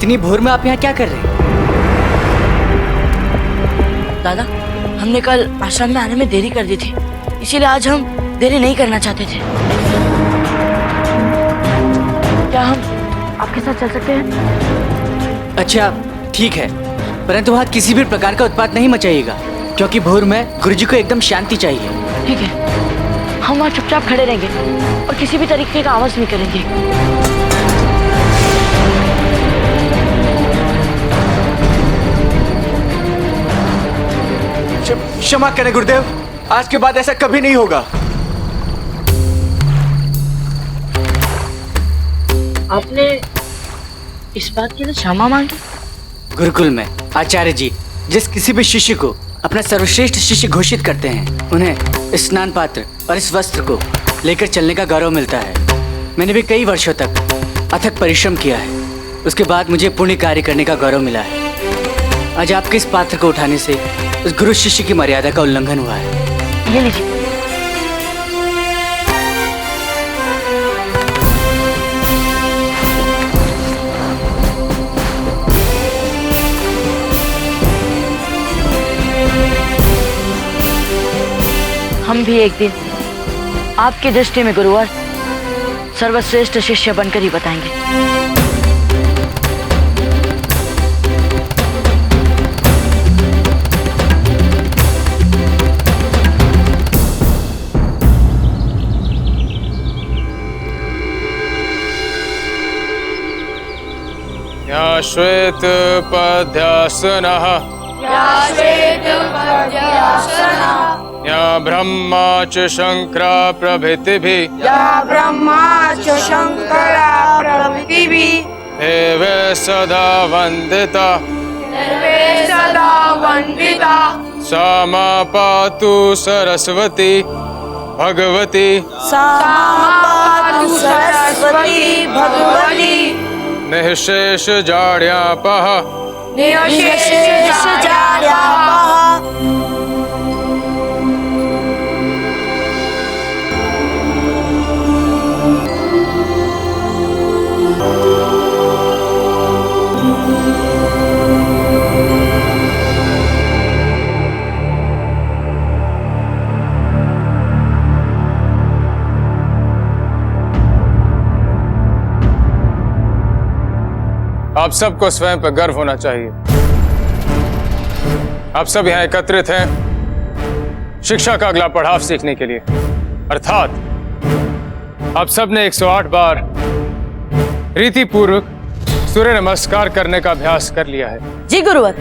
इतनी भोर में आप यहाँ क्या कर रहे हैं? दादा, हमने कल आश्रम में आने में देरी कर दी थी, इसीलिए आज हम देरी नहीं करना चाहते थे। क्या हम आपके साथ चल सकते हैं? अच्छा ठीक है, परंतु वहाँ किसी भी प्रकार का उत्पात नहीं मचाइएगा, क्योंकि भोर में गुरुजी को एकदम शांति चाहिए। ठीक है, हम वहाँ चुपचाप खड़े रहेंगे और किसी भी तरीके का आवाज नहीं करेंगे। क्षमा करें गुरुदेव, आज के बाद ऐसा कभी नहीं होगा। आपने इस बात के लिए क्षमा मांगी? गुरुकुल में आचार्य जी जिस किसी भी शिष्य को अपना सर्वश्रेष्ठ शिष्य घोषित करते हैं, उन्हें इस स्नान पात्र और इस वस्त्र को लेकर चलने का गौरव मिलता है। मैंने भी कई वर्षों तक अथक परिश्रम किया है, उसके बाद मुझे पुण्य कार्य करने का गौरव मिला है। आज आपके इस पात्र को उठाने से उस गुरु शिष्य की मर्यादा का उल्लंघन हुआ है। ये लीजिए। हम भी एक दिन आपकी दृष्टि में गुरुवर सर्वश्रेष्ठ शिष्य बनकर ही बताएंगे। या श्वेत पद्यासनः या ब्रह्मा च शंकरा प्रभृतिभिः देवे सदा वंदिता सा मा पातु सरस्वती भगवती निःशेष जाड्यापः आप सबको स्वयं पर गर्व होना चाहिए। आप सब यहाँ एकत्रित हैं शिक्षा का अगला पड़ाव सीखने के लिए, अर्थात आप सब ने 108 बार रीति पूर्वक सूर्य नमस्कार करने का अभ्यास कर लिया है। जी गुरुवर।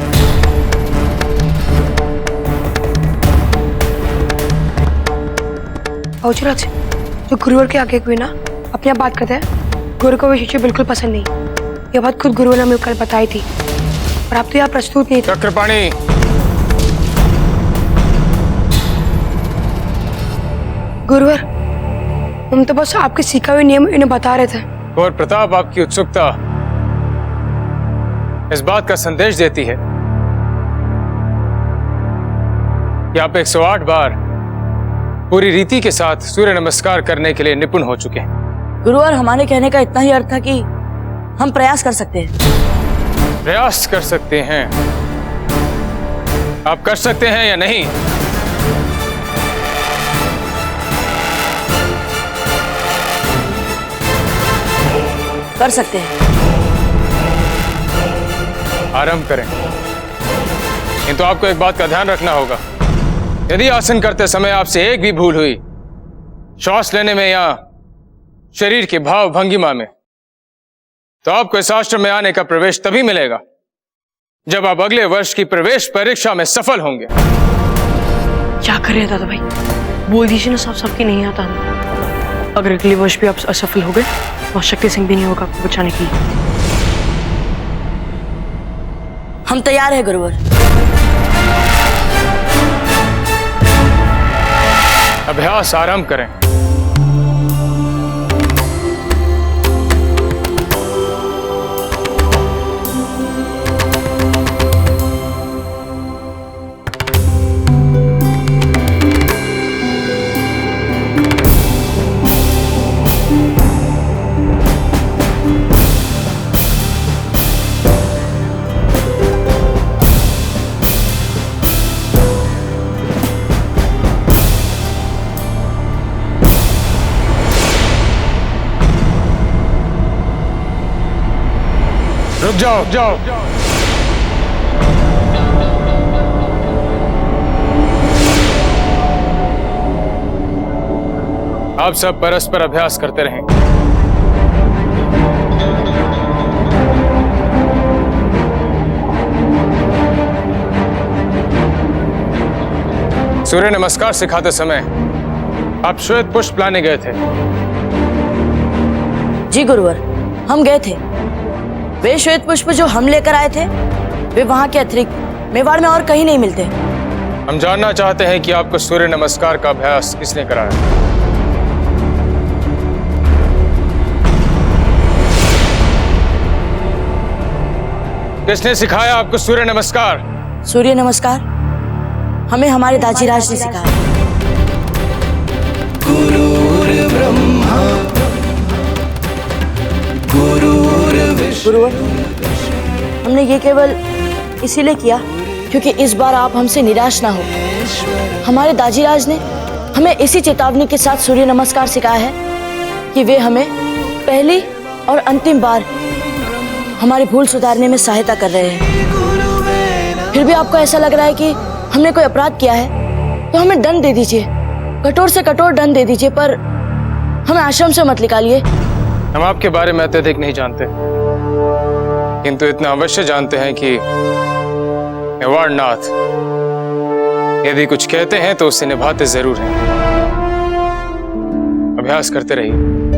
औचराज, जो गुरुवर के आगे कोई ना अपने आप बात करते हैं, गुरु को वो शिष्य बिल्कुल पसंद नहीं। ये बात खुद गुरुवर ने हमें कल बताई थी, और आप तो यहाँ प्रस्तुत नहीं थे। चक्रपाणी, गुरुवर, हम तो बस आपके सीखा हुए नियम इन्हें बता रहे थे। और प्रताप, आपकी उत्सुकता इस बात का संदेश देती है कि आप 108 बार पूरी रीति के साथ सूर्य नमस्कार करने के लिए निपुण हो चुके हैं। गुरुवर, हमारे कहने का इतना ही अर्थ था कि हम प्रयास कर सकते हैं। प्रयास कर सकते हैं? आप कर सकते हैं या नहीं? कर सकते हैं। आरंभ करें, किंतु आपको एक बात का ध्यान रखना होगा। यदि आसन करते समय आपसे एक भी भूल हुई, श्वास लेने में या शरीर के भाव भंगिमा में, तो आपको इस आश्रम में आने का प्रवेश तभी मिलेगा जब आप अगले वर्ष की प्रवेश परीक्षा में सफल होंगे। क्या कर रहे हैं दादा भाई? बोल दीजिए ना, साफ साफ की नहीं आता हमें। अगर अगले वर्ष भी आप असफल हो गए तो शक्ति सिंह भी नहीं होगा आपको बचाने के लिए। हम तैयार हैं गुरुवर। अभ्यास आरंभ करें। रुक जाओ, जाओ। आप सब परस्पर अभ्यास करते रहें। सूर्य नमस्कार सिखाते समय आप श्वेत पुष्प लाने गए थे। जी गुरुवर, हम गए थे। वे श्वेत पुष्प जो हम लेकर आए थे वे वहां के अतिरिक्त मेवाड़ में और कहीं नहीं मिलते। हम जानना चाहते हैं कि आपको सूर्य नमस्कार का अभ्यास किसने कराया। किसने सिखाया आपको सूर्य नमस्कार? सूर्य नमस्कार हमें हमारे दाजीराज ने सिखाया। गुरुवर, हमने ये केवल इसीलिए किया क्योंकि इस बार आप हमसे निराश ना हो। हमारे दाजीराज ने हमें इसी चेतावनी के साथ सूर्य नमस्कार सिखाया है कि वे हमें पहली और अंतिम बार हमारी भूल सुधारने में सहायता कर रहे हैं। फिर भी आपको ऐसा लग रहा है कि हमने कोई अपराध किया है तो हमें दंड दे दीजिए, कठोर से कठोर दंड दे दीजिए, पर हमें आश्रम से मत निकालिए। हम आपके बारे में अत्यधिक नहीं जानते, किंतु इतना अवश्य जानते हैं कि मेवाड़नाथ यदि कुछ कहते हैं तो उसे निभाते जरूर हैं। अभ्यास करते रहिए।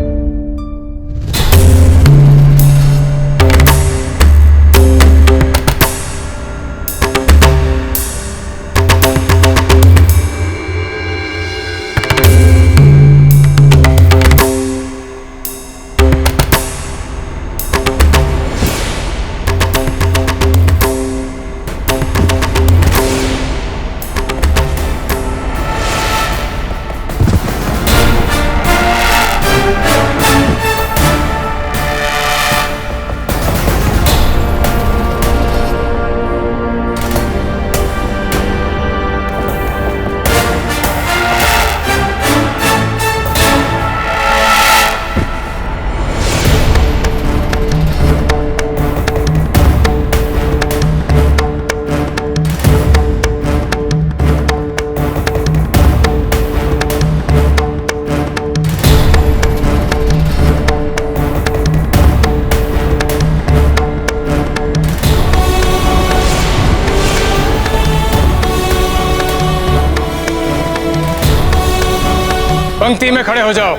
पंक्ति में खड़े हो जाओ।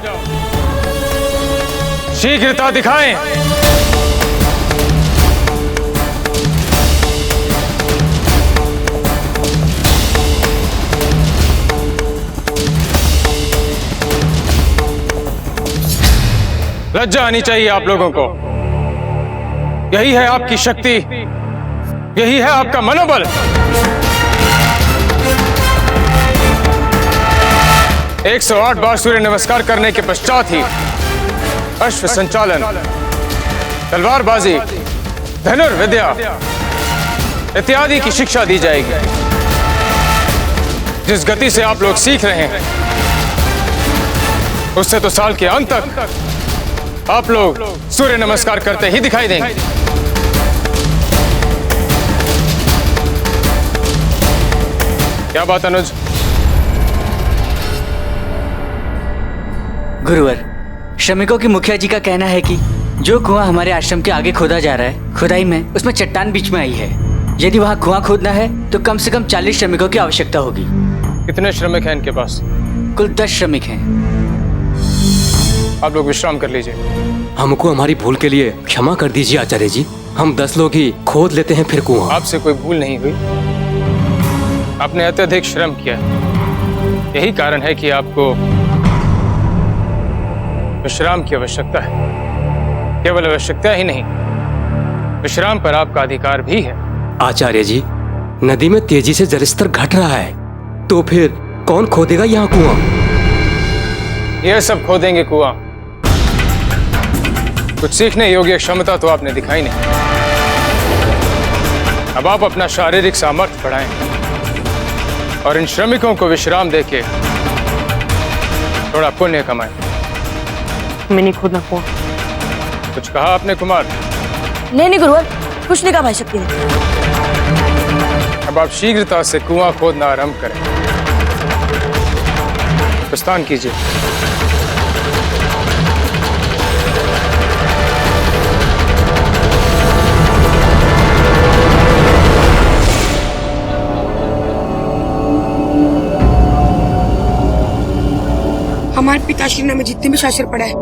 शीघ्रता दिखाएं। लज्जा आनी चाहिए आप लोगों को। यही है आपकी शक्ति, यही है आपका मनोबल। 108 बार सूर्य नमस्कार करने के पश्चात ही अश्व संचालन, तलवारबाजी, धनुर्विद्या इत्यादि की शिक्षा दी जाएगी। जिस गति से आप लोग सीख रहे हैं उससे तो साल के अंत तक आप लोग सूर्य नमस्कार करते ही दिखाई देंगे। क्या बात अनुज? गुरुवर, श्रमिकों की मुखिया जी का कहना है कि जो कुआं हमारे आश्रम के आगे खोदा जा रहा है, खुदाई में उसमें चट्टान बीच में आई है। यदि वहाँ कुआं खोदना है तो कम से कम 40 श्रमिकों की आवश्यकता होगी। कितने श्रमिक हैं इनके पास? कुल 10 श्रमिक हैं। आप लोग विश्राम कर लीजिए। हमको हमारी भूल के लिए क्षमा कर दीजिए आचार्य जी। हम 10 लोग ही खोद लेते हैं फिर कुआं। आपसे कोई भूल नहीं हुई, आपने अत्यधिक श्रम किया। यही कारण है कि आपको विश्राम की आवश्यकता है। केवल आवश्यकता ही नहीं, विश्राम पर आपका अधिकार भी है। आचार्य जी, नदी में तेजी से जलस्तर घट रहा है, तो फिर कौन खोदेगा यहाँ कुआं? यह सब खोदेंगे कुआं। कुछ सीखने योग्य क्षमता तो आपने दिखाई नहीं। अब आप अपना शारीरिक सामर्थ्य बढ़ाएं और इन श्रमिकों को विश्राम देके थोड़ा पुण्य कमाएं। मैं नहीं खोदना कुआं। कुछ कहा आपने कुमार? नहीं गुरुवर, कुछ नहीं कहा भाई शक्ति ने। अब आप शीघ्रता से कुआं खोदना आरंभ करें। प्रस्थान कीजिए। हमारे पिताश्री ने हमें जितने भी शास्त्र पढ़ा है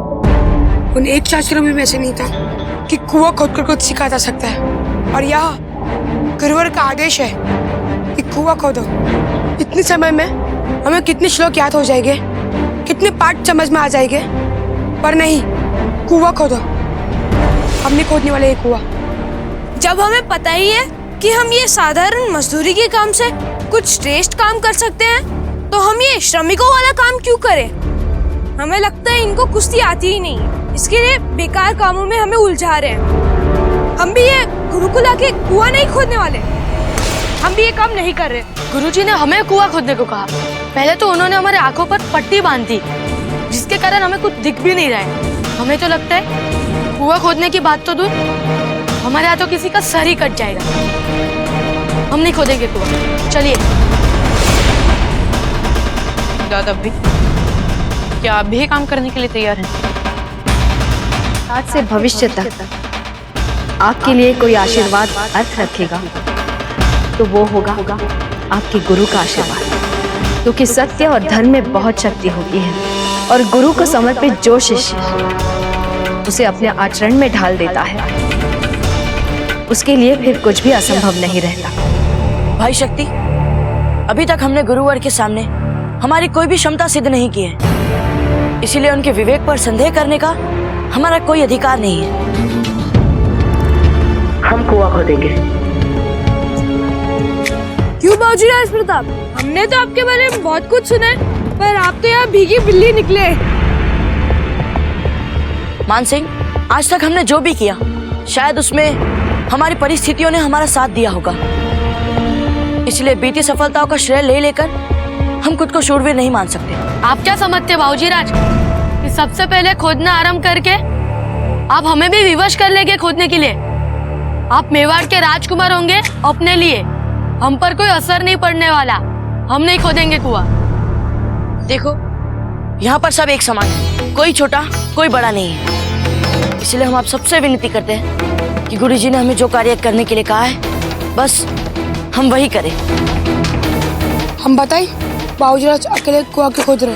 उन एक शास्त्र में भी ऐसे नहीं था कि कुआं खोद कर कुछ सिखाया जा सकता है। और यह गुरुवर का आदेश है कि कुआं खोदो। इतने समय में हमें कितने श्लोक याद हो जाएंगे, कितने पाठ समझ में आ जाएंगे, पर नहीं, कुआं खोदो। हम नहीं खोदने वाले ये कुआं। जब हमें पता ही है कि हम ये साधारण मजदूरी के काम से कुछ श्रेष्ठ काम कर सकते हैं, तो हम ये श्रमिकों वाला काम क्यों करें? हमें लगता है इनको कुश्ती आती ही नहीं है, इसके लिए बेकार कामों में हमें उलझा रहे हैं। हम भी ये गुरुकुल आके कुआं नहीं खोदने वाले, हम भी ये काम नहीं कर रहे। गुरुजी ने हमें कुआं खोदने को कहा। पहले तो उन्होंने हमारे आंखों पर पट्टी बांध दी, जिसके कारण हमें कुछ दिख भी नहीं रहा है। हमें तो लगता है कुआं खोदने की बात तो दूर, हमारे यहाँ तो किसी का सर ही कट जाएगा। हम नहीं खोदेंगे कुआं। चलिए। दादा भी, क्या आप भी काम करने के लिए तैयार हैं? आज से भविष्य तक आपके लिए कोई आशीर्वाद अर्थ रखेगा तो वो होगा आपके गुरु का आशीर्वाद, क्योंकि सत्य और धर्म में बहुत शक्ति होती है और गुरु को समर्पित जो शिष्य उसे अपने आचरण में ढाल देता है उसके लिए फिर कुछ भी असंभव नहीं रहता। भाई शक्ति, अभी तक हमने गुरुवर के सामने हमारी कोई भी क्षमता सिद्ध नहीं की है, इसीलिए उनके विवेक पर संदेह करने का हमारा कोई अधिकार नहीं है। हम कुआं खोदेंगे। क्यों बाबूजी राज प्रताप? हमने तो आपके बारे में बहुत कुछ सुना है, पर आप तो यहाँ भीगी बिल्ली निकले। मान सिंह, आज तक हमने जो भी किया शायद उसमें हमारी परिस्थितियों ने हमारा साथ दिया होगा, इसलिए बीती सफलताओं का श्रेय ले लेकर हम खुद को शूरवीर नहीं मान सकते। आप क्या समझते बाबूजी राज कि सबसे पहले खोदना आरंभ करके आप हमें भी विवश कर लेंगे खोदने के लिए? आप मेवाड़ के राजकुमार होंगे अपने लिए, हम पर कोई असर नहीं पड़ने वाला। हम नहीं खोदेंगे कुआं। देखो, यहाँ पर सब एक समान है, कोई छोटा कोई बड़ा नहीं है, इसलिए हम आप सबसे विनती करते हैं कि गुरुजी ने हमें जो कार्य करने के लिए कहा है बस हम वही करें। हम बताएं बाबूजी राज अकेले कुआं क्यों खोद रहे?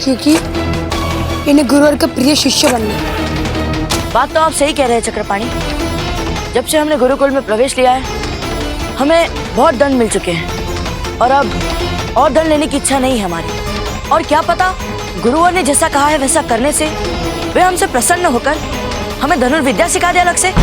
क्योंकि इन्हें गुरुवर का प्रिय शिष्य बनना है। बात तो आप सही कह रहे हैं चक्रपाणी। जब से हमने गुरुकुल में प्रवेश लिया है हमें बहुत दंड मिल चुके हैं और अब और दंड लेने की इच्छा नहीं है हमारी। और क्या पता गुरुवर ने जैसा कहा है वैसा करने से वे हमसे प्रसन्न होकर हमें धनुर्विद्या सिखा दे अलग से।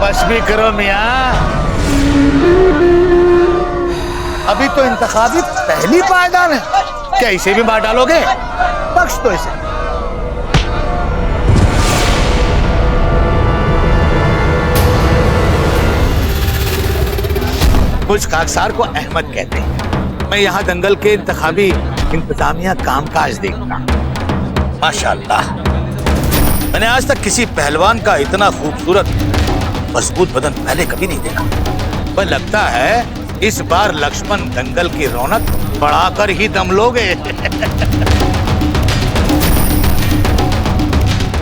बस भी करो मियां, अभी तो इंतखाबी पहली पायदान है, क्या इसे भी मार डालोगे? बख्श दो इसे। मुझ खाकसार को अहमद कहते हैं। मैं यहाँ दंगल के इंतखाबी इंतजामिया कामकाज देखता हूँ। माशाअल्लाह, मैंने आज तक किसी पहलवान का इतना खूबसूरत मजबूत बदन पहले कभी नहीं देखा। पर लगता है इस बार लक्ष्मण दंगल की रौनक बढ़ाकर ही दम लोगे।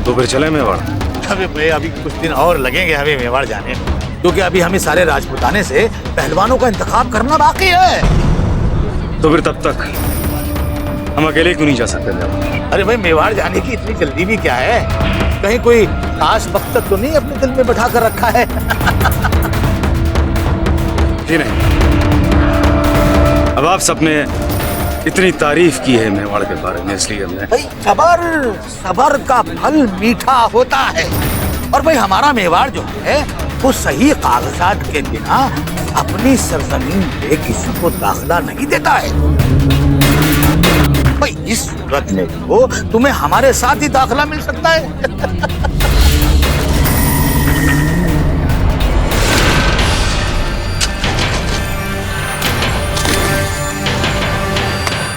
तो फिर चले मेवाड़? अभी कुछ दिन और लगेंगे हमें मेवाड़ जाने में, क्योंकि अभी हमें सारे राजपुताने से पहलवानों का इंतखाब करना बाकी है। तो फिर तब तक हम अकेले क्यों नहीं जा सकते थे? अरे भाई, मेवाड़ जाने की इतनी जल्दी भी क्या है? कहीं कोई खास मकसद तो नहीं अपने दिल में बैठा कर रखा है? जी नहीं। अब आप सबने इतनी तारीफ की है मेवाड़ के बारे में, इसलिए हमने। भाई सबर का फल मीठा होता है। और भाई हमारा मेवाड़ जो है वो सही कागजात के बिना अपनी सरजमीन पे किसी को दाखिला नहीं देता है। भाई इस सूरत में तो तुम्हें हमारे साथ ही दाखिला मिल सकता है।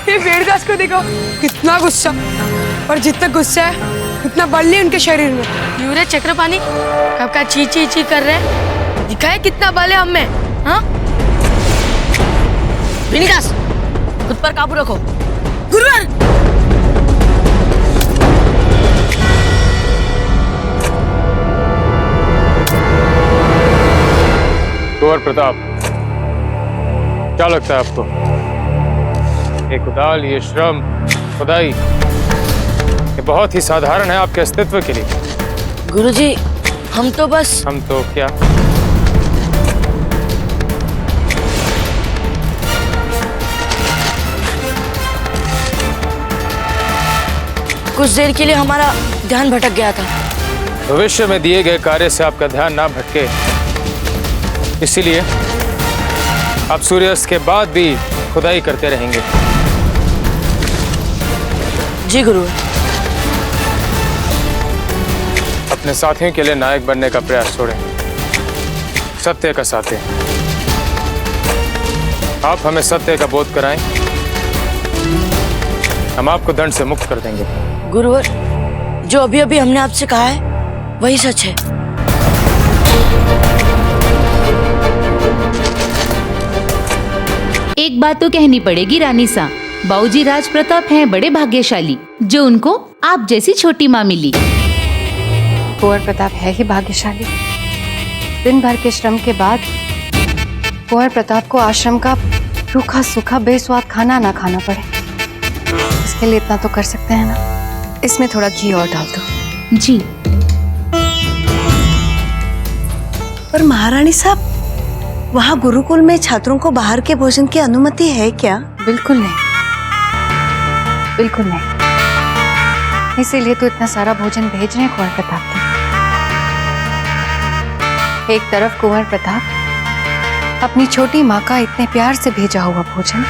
ये भेड़घास को देखो, कितना गुस्सा, और जितना गुस्सा है उतना बल्ली उनके शरीर में। यूरे चक्रपाणी कब का ची ची ची कर रहे, दिखाए कितना बल है हम में। हाँ भेड़घास, खुद पर काबू रखो। गुरुवर कुंवर प्रताप, क्या लगता है आपको ये कुदाल, ये श्रम, खुदाई, ये बहुत ही साधारण है आपके अस्तित्व के लिए? गुरुजी, हम तो बस। हम तो क्या? कुछ देर के लिए हमारा ध्यान भटक गया था। भविष्य में दिए गए कार्य से आपका ध्यान ना भटके, इसीलिए आप सूर्यास्त के बाद भी खुदाई करते रहेंगे। जी गुरु। अपने साथियों के लिए नायक बनने का प्रयास छोड़ें। सत्य का साथी आप हमें सत्य का बोध कराएं, हम आपको दंड से मुक्त कर देंगे। गुरुवर, जो अभी अभी हमने आपसे कहा है वही सच है। एक बात तो कहनी पड़ेगी रानी सा, बाबूजी राज प्रताप हैं बड़े भाग्यशाली जो उनको आप जैसी छोटी माँ मिली। कुंवर प्रताप है ही भाग्यशाली। दिन भर के श्रम के बाद कुंवर प्रताप को आश्रम का रूखा सूखा बेस्वाद खाना ना खाना पड़े, इसके लिए इतना तो कर सकते हैं ना। इसमें थोड़ा घी और डाल दो। जी। पर महारानी साहब, वहाँ गुरुकुल में छात्रों को बाहर के भोजन की अनुमति है क्या? बिल्कुल नहीं, बिल्कुल नहीं। इसीलिए तो इतना सारा भोजन भेज रहे हैं कुंवर प्रताप के। एक तरफ कुंवर प्रताप अपनी छोटी माँ का इतने प्यार से भेजा हुआ भोजन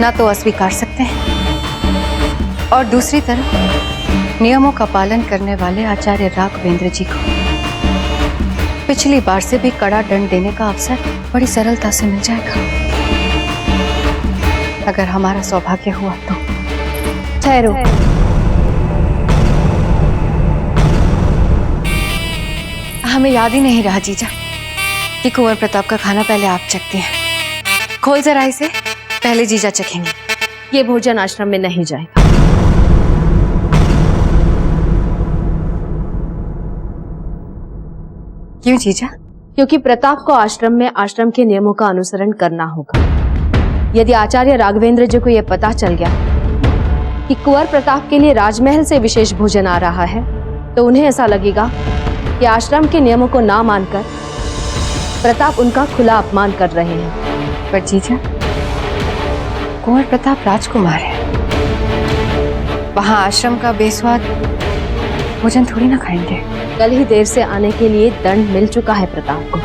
ना तो अस्वीकार सकते हैं, और दूसरी तरफ नियमों का पालन करने वाले आचार्य राघवेंद्र जी को पिछली बार से भी कड़ा दंड देने का अवसर बड़ी सरलता से मिल जाएगा। अगर हमारा सौभाग्य हुआ तो। ठहरो, हमें याद ही नहीं रहा जीजा कि कुंवर प्रताप का खाना पहले आप चखती हैं। खोल जरा इसे, पहले जीजा चखेंगे। ये भोजन आश्रम में नहीं जाएगा। क्यों जीजा? क्योंकि प्रताप को आश्रम में आश्रम के नियमों का अनुसरण करना होगा। यदि आचार्य राघवेंद्र जी को यह पता चल गया कि कुंवर प्रताप के लिए राजमहल से विशेष भोजन आ रहा है, तो उन्हें ऐसा लगेगा कि आश्रम के नियमों को ना मानकर प्रताप उनका खुला अपमान कर रहे हैं। पर जीजा, कुंवर प्रताप राजकुमार है, वहां आश्रम का बेस्वाद भोजन थोड़ी ना खाएंगे। कल ही देर से आने के लिए दंड मिल चुका है प्रताप को,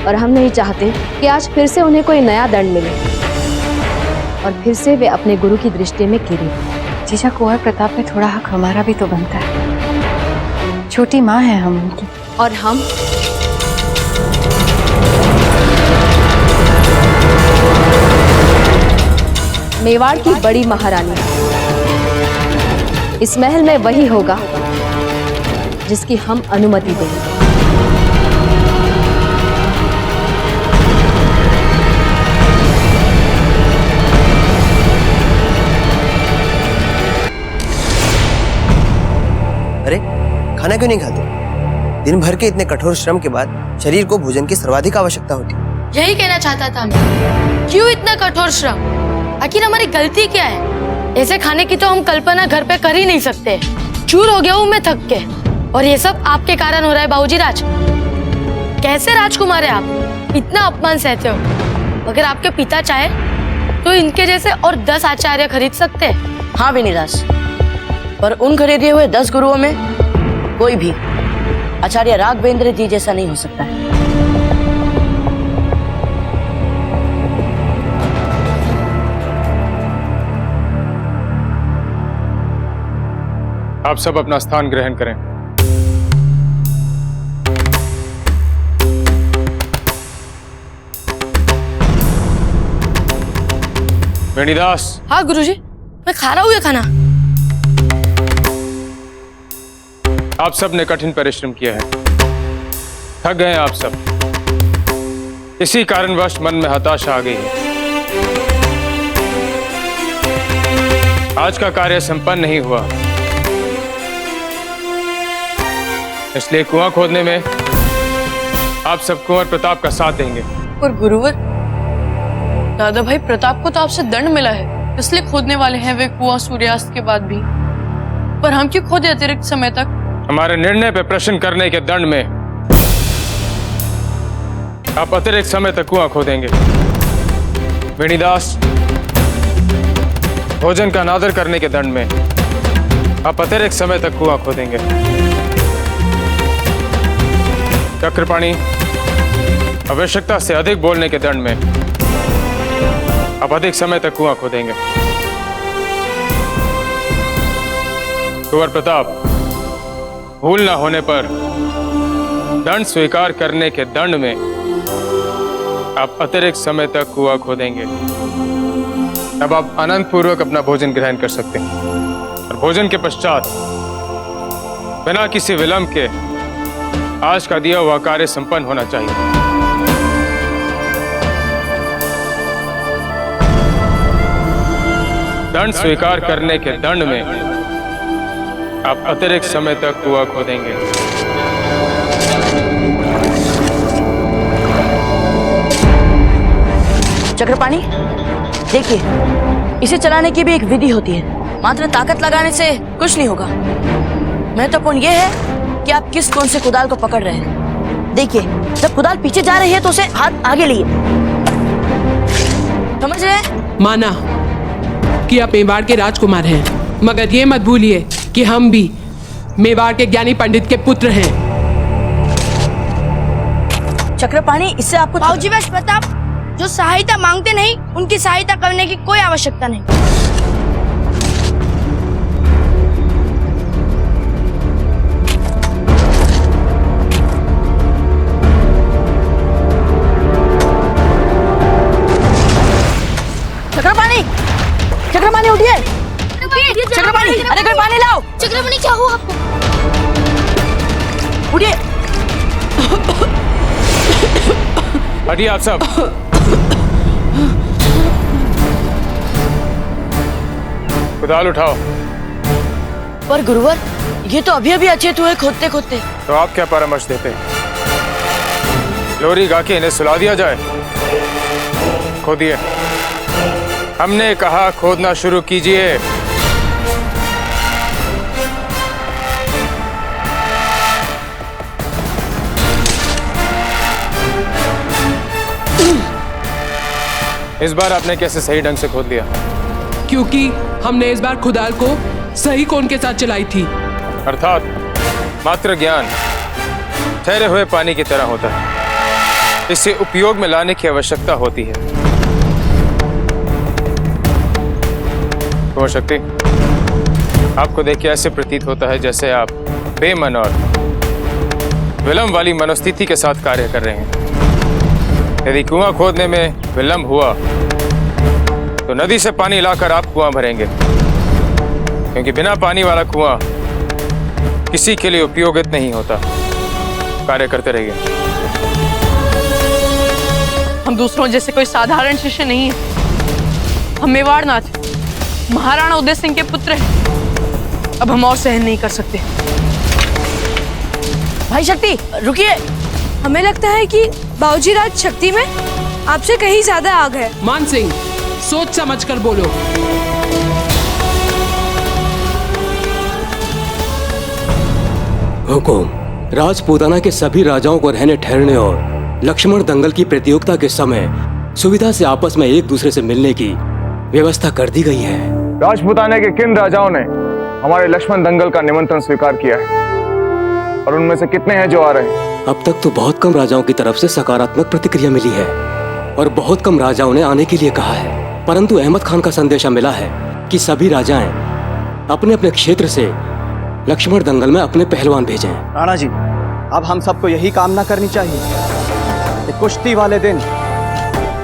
और हम नहीं चाहते कि आज फिर से उन्हें कोई नया दंड मिले और फिर से वे अपने गुरु की दृष्टि में गिरे। जीजा, कुंवर प्रताप में थोड़ा हक हमारा भी तो बनता है। छोटी माँ है हम उनकी। और हम मेवाड़ की बड़ी महारानी। इस महल में वही होगा जिसकी हम अनुमति देंगे। अरे, खाना क्यों नहीं खाते? दिन भर के इतने कठोर श्रम के बाद शरीर को भोजन की सर्वाधिक आवश्यकता होती है। यही कहना चाहता था मैं। क्यों इतना कठोर श्रम? आखिर हमारी गलती क्या है? ऐसे खाने की तो हम कल्पना घर पे कर ही नहीं सकते। चूर हो गया हूँ मैं थक के, और ये सब आपके कारण हो रहा है बाबूजी राज। कैसे राजकुमार है आप, इतना अपमान सहते हो। अगर आपके पिता चाहे तो इनके जैसे और 10 आचार्य खरीद सकते हैं। हाँ विनिदास, पर उन खरीदे हुए 10 गुरुओं में कोई भी आचार्य राघवेंद्र जी जैसा नहीं हो सकता है। आप सब अपना स्थान ग्रहण करें। वेणीदास। हाँ गुरुजी, मैं खा रहा हूँ ये खाना। आप सब ने कठिन परिश्रम किया है, थक गए हैं आप सब। इसी कारणवश मन में हताशा आ गई है। आज का कार्य संपन्न नहीं हुआ, इसलिए कुआं खोदने में आप सब कुंवर प्रताप का साथ देंगे। पर गुरुवर, दादा भाई प्रताप को तो आपसे दंड मिला है, इसलिए खोदने वाले हैं वे कुआं सूर्यास्त के बाद भी। पर हम क्यों खोदे अतिरिक्त समय तक? हमारे निर्णय पे प्रश्न करने के दंड में आप अतिरिक्त समय तक कुआं खोदेंगे। वेणीदास, भोजन का अनादर करने के दंड में आप अतिरिक्त समय तक कुआं खोदेंगे। चक्रपाणी, आवश्यकता से अधिक बोलने के दंड में आप अधिक समय तक कुआं खोदेंगे। कुंवर प्रताप, भूल न होने पर दंड स्वीकार करने के दंड में आप अतिरिक्त समय तक कुआं खोदेंगे। अब आप आनंद पूर्वक अपना भोजन ग्रहण कर सकते हैं, और भोजन के पश्चात बिना किसी विलंब के आज का दिया हुआ कार्य संपन्न होना चाहिए। दंड स्वीकार करने के दंड में आप अतिरिक्त समय तक कुआं खोदेंगे। चक्रपाणी, देखिए, इसे चलाने की भी एक विधि होती है। मात्र ताकत लगाने से कुछ नहीं होगा। महत्वपूर्ण यह है कि आप किस कोण से कुदाल को पकड़ रहे हैं। देखिए, जब कुदाल पीछे जा रही है तो उसे हाथ आगे लिए। समझ रहे हैं? माना कि आप मेवाड़ के राजकुमार हैं, मगर ये मत भूलिए कि हम भी मेवाड़ के ज्ञानी पंडित के पुत्र हैं। चक्रपाणी, इससे आपको बाबूजी वैश्य प्रताप जो सहायता मांगते नहीं, उनकी सहायता करने की कोई आवश्यकता नहीं। चक्रपाणी, चक्रपाणी उठिए। चक्रपाणी, अरे कोई पानी लाओ। चक्रपाणी, क्या हुआ आपको? उठिए। हटिए आप सब। कुदाल उठाओ। पर गुरुवर, ये तो अभी अभी अचेत हुए खोदते खोदते। तो आप क्या परामर्श देते हैं? लोरी गा के इन्हें सुला दिया जाए? खोदिए। हमने कहा खोदना शुरू कीजिए। इस बार आपने कैसे सही ढंग से खोद लिया? क्योंकि हमने इस बार खुदाल को सही कोण के साथ चलाई थी। अर्थात मात्र ज्ञान ठहरे हुए पानी की तरह होता है, इसे उपयोग में लाने की आवश्यकता होती है। कुंवर शक्ति, आपको देख के ऐसे प्रतीत होता है जैसे आप बेमन और विलंब वाली मनोस्थिति के साथ कार्य कर रहे हैं। यदि कुआं खोदने में विलंब हुआ तो नदी से पानी लाकर आप कुआं भरेंगे, क्योंकि बिना पानी वाला कुआं किसी के लिए उपयोगित नहीं होता। कार्य करते रहिए। हम दूसरों जैसे कोई साधारण शिष्य नहीं है। हम मेवाड़ नाथ महाराणा उदय सिंह के पुत्र हैं। अब हम और सहन नहीं कर सकते। भाई शक्ति, रुकिए। हमें लगता है कि बाबूजी राज शक्ति में आपसे कहीं ज्यादा आग है। मान सिंह, सोच समझ कर बोलो। हुकुम, राजपूताना के सभी राजाओं को रहने ठहरने और लक्ष्मण दंगल की प्रतियोगिता के समय सुविधा से आपस में एक दूसरे से मिलने की व्यवस्था कर दी गई है। राजपूताना के किन राजाओं ने हमारे लक्ष्मण दंगल का निमंत्रण स्वीकार किया है और उनमें से कितने हैं जो आ रहे हैं? अब तक तो बहुत कम राजाओं की तरफ से सकारात्मक प्रतिक्रिया मिली है और बहुत कम राजाओं ने आने के लिए कहा है, परंतु अहमद खान का संदेशा मिला है कि सभी राजाएं अपने अपने क्षेत्र से लक्ष्मण दंगल में अपने पहलवान भेजें। राणा जी, अब हम सबको यही कामना करनी चाहिए कि कुश्ती वाले दिन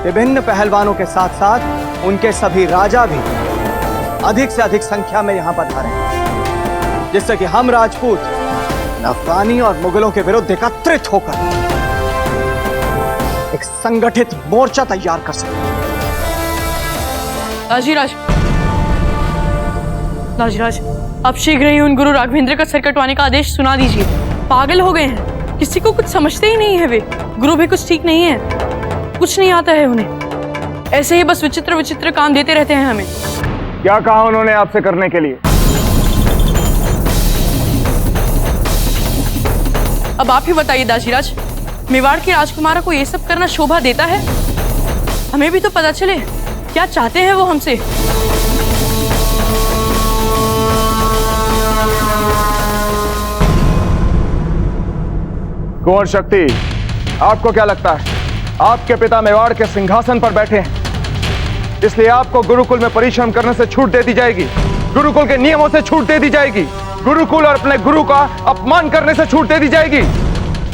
विभिन्न पहलवानों के साथ साथ उनके सभी राजा भी अधिक से अधिक संख्या में यहाँ पधारें, जिससे कि हम राजपूत अफगानी और मुगलों के विरुद्ध एकत्रित होकर एक संगठित मोर्चा तैयार कर सकें। राजराज, आप शीघ्र ही उन गुरु राघवेंद्र का सर कटवाने का आदेश सुना दीजिए। पागल हो गए हैं, किसी को कुछ समझते ही नहीं है। वे गुरु भी कुछ ठीक नहीं है, कुछ नहीं आता है उन्हें। ऐसे ही बस विचित्र विचित्र काम देते रहते हैं हमें। क्या कहा उन्होंने आपसे करने के लिए? अब आप ही बताइए दाजीराज, मेवाड़ के राजकुमारों को ये सब करना शोभा देता है? हमें भी तो पता चले क्या चाहते हैं वो हमसे। कुंवर शक्ति, आपको क्या लगता है आपके पिता मेवाड़ के सिंहासन पर बैठे हैं, इसलिए आपको गुरुकुल में परिश्रम करने से छूट दे दी जाएगी, गुरुकुल के नियमों से छूट दे दी जाएगी, गुरुकुल और अपने गुरु का अपमान करने से छूट दे दी जाएगी?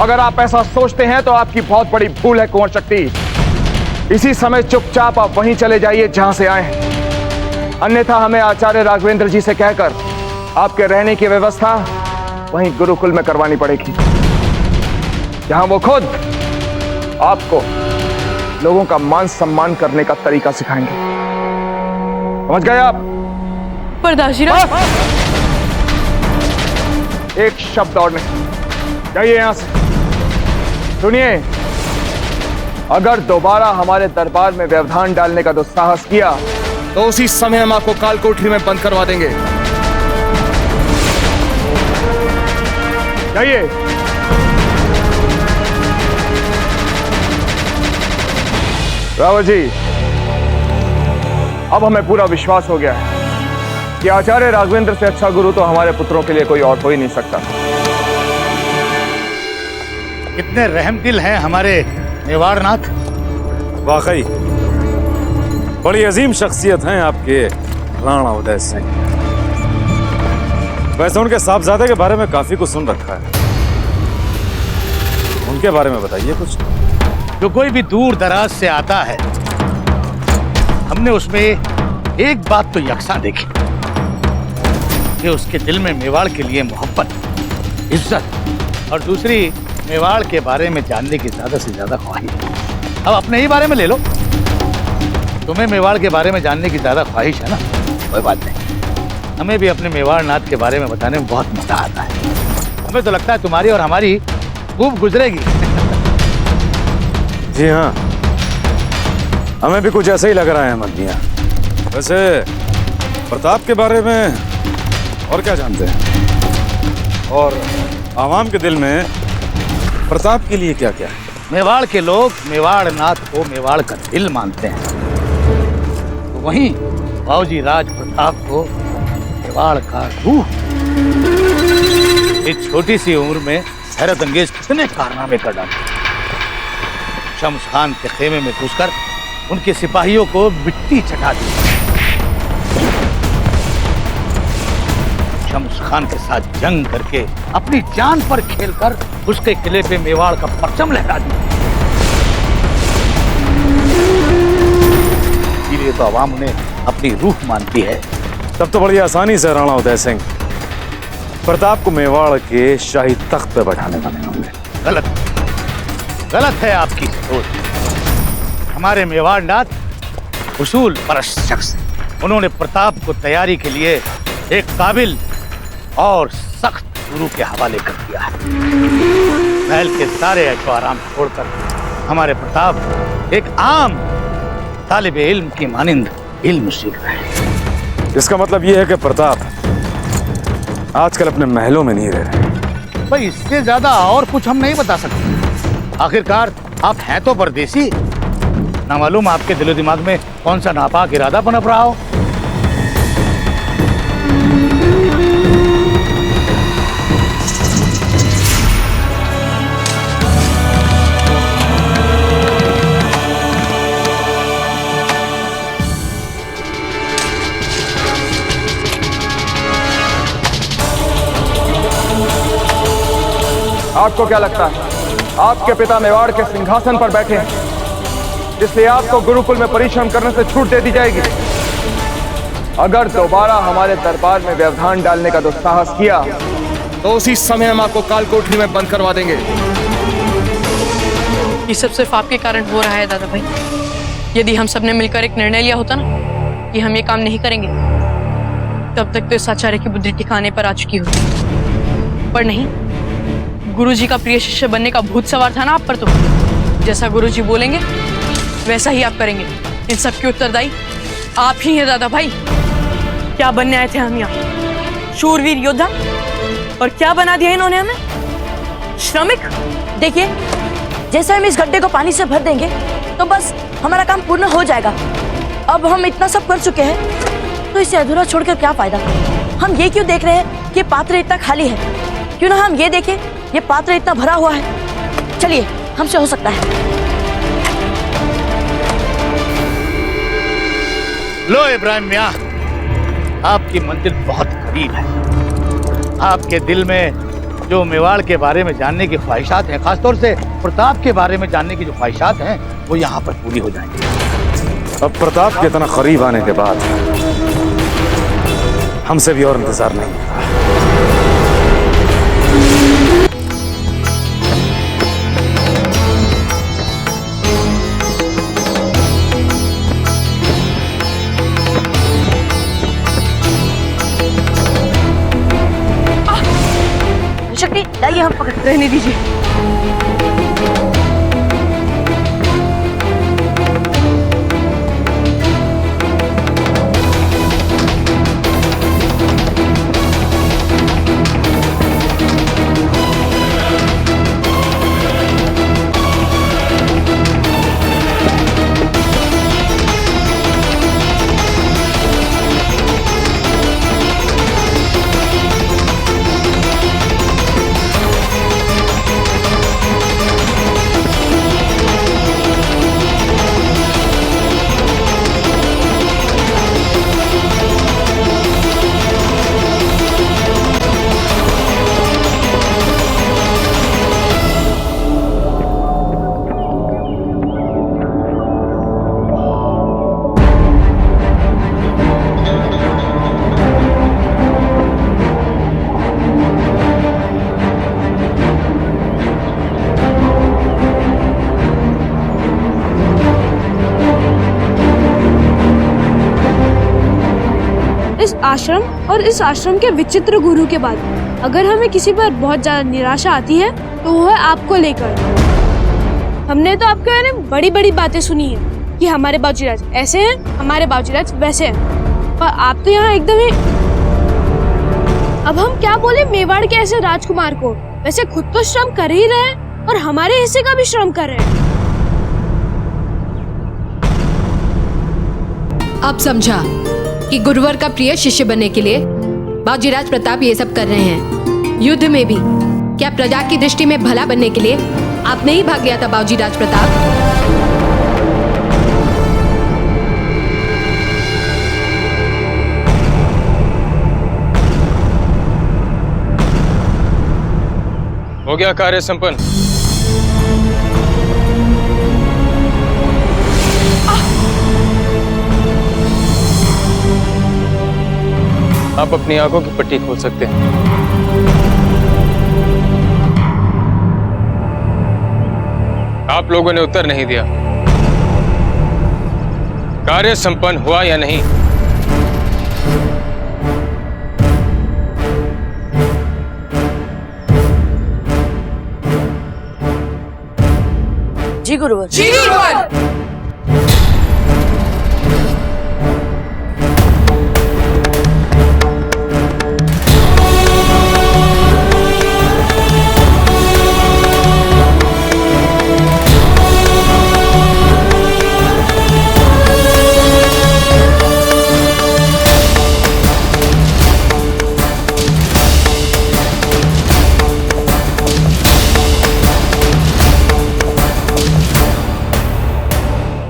अगर आप ऐसा सोचते हैं तो आपकी बहुत बड़ी भूल है कुंवर शक्ति। इसी समय चुपचाप आप वहीं चले जाइए जहां से आए हैं, अन्यथा हमें आचार्य राघवेंद्र जी से कहकर आपके रहने की व्यवस्था वहीं गुरुकुल में करवानी पड़ेगी, जहां वो खुद आपको लोगों का मान सम्मान करने का तरीका सिखाएंगे। समझ गए आप? पर दाजीराज, एक शब्द और नहीं, जाइए यहां से। सुनिए, अगर दोबारा हमारे दरबार में व्यवधान डालने का दुस्साहस किया तो उसी समय हम आपको काल कोठरी में बंद करवा देंगे। जाइए। रावत जी, अब हमें पूरा विश्वास हो गया है कि आचार्य राघवेंद्र से अच्छा गुरु तो हमारे पुत्रों के लिए कोई और हो ही नहीं सकता। कितने रहमदिल हैं हमारे मेवाड़नाथ। वाकई बड़ी अजीम शख्सियत हैं आपके राणा उदय सिंह। वैसे उनके साहबजादे के बारे में काफी कुछ सुन रखा है, उनके बारे में बताइए कुछ। जो कोई भी दूर दराज से आता है, हमने उसमें एक बात तो यकसा देखी कि उसके दिल में मेवाड़ के लिए मोहब्बत, इज्जत और दूसरी मेवाड़ के बारे में जानने की ज्यादा से ज्यादा ख्वाहिश। अब अपने ही बारे में ले लो, तुम्हें मेवाड़ के बारे में जानने की ज्यादा ख्वाहिश है ना, कोई बात नहीं, हमें भी अपने मेवाड़ नाथ के बारे में बताने में बहुत मजा आता है। हमें तो लगता है तुम्हारी और हमारी खूब गुजरेगी। जी हाँ, हमें भी कुछ ऐसा ही लग रहा है अहमद मियां। वैसे प्रताप के बारे में और क्या जानते हैं, और आवाम के दिल में प्रताप के लिए क्या क्या है? मेवाड़ के लोग मेवाड़ नाथ को मेवाड़ का दिल मानते हैं, तो वहीं बाबूजी राज प्रताप को मेवाड़ का रूह। इस छोटी सी उम्र में हैरत अंगेज कितने कारनामे कर डाले। शम्स खान के खेमे में घुसकर उनके सिपाहियों को मिट्टी चटा दी, शम्स खान के साथ जंग करके अपनी जान पर खेलकर उसके किले पे मेवाड़ का परचम लहरा दिया। इसीलिए तो आवाम उन्हें अपनी रूह मानती है। तब तो बड़ी आसानी से राणा उदय सिंह प्रताप को मेवाड़ के शाही तख्त पे बैठाने वाले होंगे। गलत है आपकी सोच। हमारे मेवाड़ नाथ उसूल परस्त शख्स, उन्होंने प्रताप को तैयारी के लिए एक काबिल और सख्त गुरु के हवाले कर दिया है। महल के सारे ऐशो आराम छोड़कर हमारे प्रताप एक आम तालिबे इल्म की मानिंद इल्म सीख रहे हैं। इसका मतलब यह है कि प्रताप आजकल अपने महलों में नहीं रह रहे, भाई इससे ज्यादा और कुछ हम नहीं बता सकते। आखिरकार आप हैं तो परदेसी, ना मालूम आपके दिलो दिमाग में कौन सा नापाक इरादा पनप रहा हो। आपको क्या लगता है आपके पिता मेवाड़ के सिंहासन पर बैठे हैं, इसलिए आपको गुरुकुल में परिश्रम करने से छूट दे दी जाएगी? अगर दोबारा हमारे दरबार में व्यवधान डालने का दुस्साहस किया तो उसी समय हम आपको काल कोठरी में बंद करवा देंगे। ये सब सिर्फ आपके कारण हो रहा है दादा भाई। यदि हम सबने मिलकर एक निर्णय लिया होता ना कि हम ये काम नहीं करेंगे, तब तक तो इस आचार्य की बुद्धि ठिकाने पर आ चुकी होती। पर नहीं, गुरुजी का प्रिय शिष्य बनने का भूत सवार था ना आप पर। तो जैसा गुरुजी बोलेंगे वैसा ही आप करेंगे। इन सब के उत्तरदायी आप ही हैं दादा भाई। क्या बनने आए थे हम यहाँ? शूरवीर योद्धा। और क्या बना दिया इन्होंने हमें? श्रमिक। देखिए, जैसे हम इस गड्ढे को पानी से भर देंगे तो बस हमारा काम पूर्ण हो जाएगा। अब हम इतना सब कर चुके हैं तो इसे अधूरा छोड़कर क्या फायदा? हम ये क्यों देख रहे हैं कि पात्र इतना खाली है? क्यों ना हम ये देखें ये पात्र इतना भरा हुआ है। चलिए, हमसे हो सकता है। लो इब्राहिम मियां, आपकी मंजिल बहुत करीब है। आपके दिल में जो मेवाड़ के बारे में जानने की ख्वाहिशात हैं, खासतौर से प्रताप के बारे में जानने की जो ख्वाहिशात हैं, वो यहाँ पर पूरी हो जाएंगी। अब प्रताप के इतना करीब आने के बाद हमसे भी और इंतजार नहीं होगा। शक्ति, लाइए हम पकड़। रहने दीजिए। आश्रम और इस आश्रम के विचित्र गुरु के बाद अगर हमें किसी पर बहुत ज्यादा निराशा आती है तो वो है आपको लेकर। हमने तो आपके बारे में बड़ी बड़ी बातें सुनी है कि हमारे बाबूजीराज ऐसे हैं, हमारे बाबूजीराज वैसे हैं, पर आप तो यहाँ एकदम ही। अब हम क्या बोले मेवाड़ के ऐसे राजकुमार को? वैसे खुद तो श्रम कर ही रहे हैं और हमारे हिस्से का भी श्रम कर रहे हैं। अब समझा कि गुरुवर का प्रिय शिष्य बनने के लिए बाबूजीराज प्रताप ये सब कर रहे हैं। युद्ध में भी क्या प्रजा की दृष्टि में भला बनने के लिए आपने ही भाग लिया था बाबूजीराज प्रताप? हो गया कार्य संपन्न। आप अपनी आंखों की पट्टी खोल सकते हैं। आप लोगों ने उत्तर नहीं दिया। कार्य संपन्न हुआ या नहीं? जी गुरुवर। जी गुरुवर।